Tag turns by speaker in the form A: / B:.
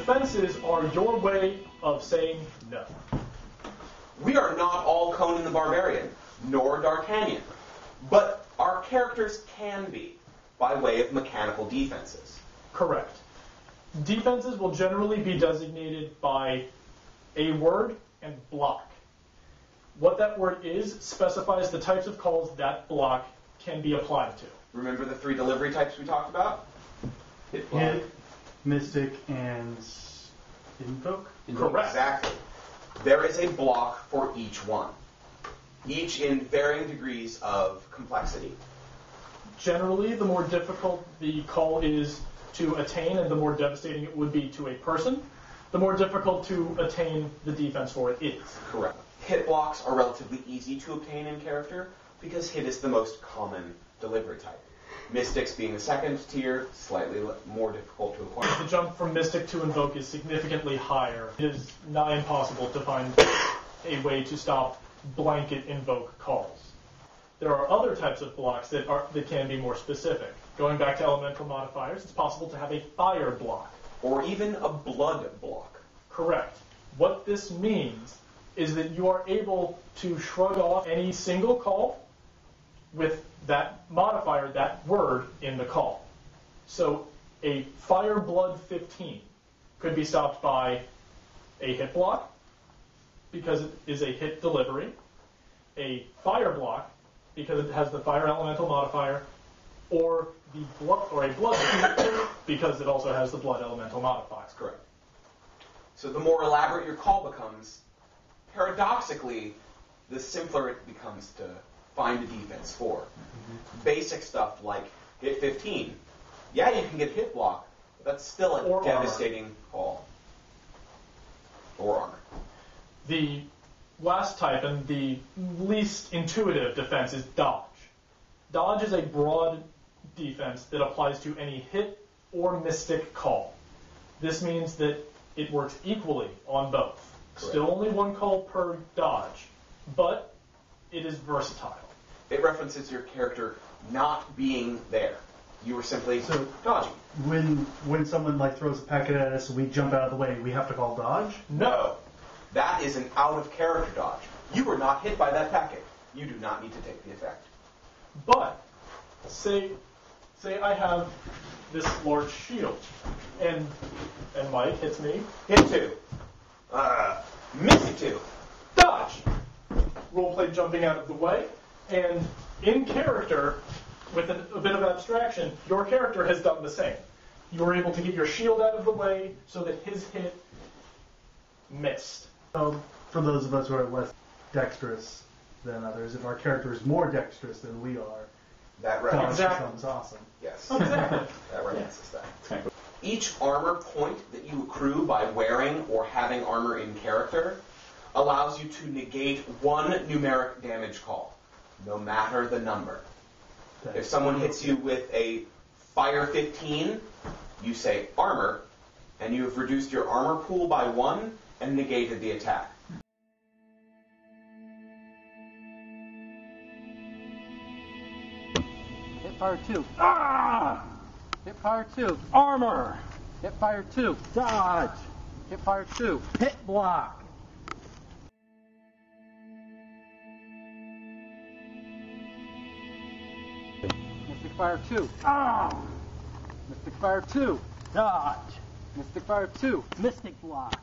A: defenses are your way of saying no.
B: We are not all Conan the Barbarian, nor D'Artagnan, but our characters can be, by way of mechanical defenses.
A: Correct. Defenses will generally be designated by a word and block. What that word is specifies the types of calls that block can be applied to.
B: Remember the 3 delivery types we talked about?
C: Hit, block, mystic, and invoke?
A: Correct.
B: Exactly. There is a block for each one, each in varying degrees of complexity.
A: Generally, the more difficult the call is to attain and the more devastating it would be to a person, the more difficult to attain the defense for it is.
B: Correct. Hit blocks are relatively easy to obtain in character because hit is the most common delivery type. Mystics being the second tier, slightly more difficult to acquire.
A: The jump from Mystic to Invoke is significantly higher. It is nigh impossible to find a way to stop blanket Invoke calls. There are other types of blocks that can be more specific. Going back to elemental modifiers, it's possible to have a fire block.
B: Or even a blood block.
A: Correct. What this means is that you are able to shrug off any single call with that modifier, that word, in the call. So a Fire Blood 15 could be stopped by a hit block, because it is a hit delivery, a fire block, because it has the fire elemental modifier, or a blood block, because it also has the blood elemental modifier.
B: That's correct. So the more elaborate your call becomes, paradoxically, the simpler it becomes to find a defense for. Mm-hmm. Basic stuff like hit 15. Yeah, you can get hit block, but that's still a devastating call. Or armor.
A: The last type and the least intuitive defense is dodge. Dodge is a broad defense that applies to any hit or mystic call. This means that it works equally on both. Correct. Still only one call per dodge, but it is versatile.
B: It references your character not being there. You were simply dodging.
C: When someone throws a packet at us and we jump out of the way, we have to call dodge?
B: No. That is an out-of-character dodge. You were not hit by that packet. You do not need to take the effect.
A: But, say I have this large shield, and Mike hits me.
B: Hit 2. Miss it 2.
A: Dodge! Roleplay jumping out of the way, and in character, with a bit of abstraction, your character has done the same. You were able to get your shield out of the way so that his hit missed.
C: For those of us who are less dexterous than others, if our character is more dexterous than we are,
B: that
C: becomes awesome.
B: Yes.
A: Exactly.
B: That references that. Each armor point that you accrue by wearing or having armor in character allows you to negate one numeric damage call, no matter the number. If someone hits you with a Fire 15, you say armor, and you have reduced your armor pool by 1 and negated the attack.
D: Hit fire 2. Ah! Hit fire 2. Armor. Hit fire 2. Dodge. Hit fire 2. Hit block. Mystic fire 2. Ah! Mystic fire 2. Dodge. Mystic fire 2. Mystic block.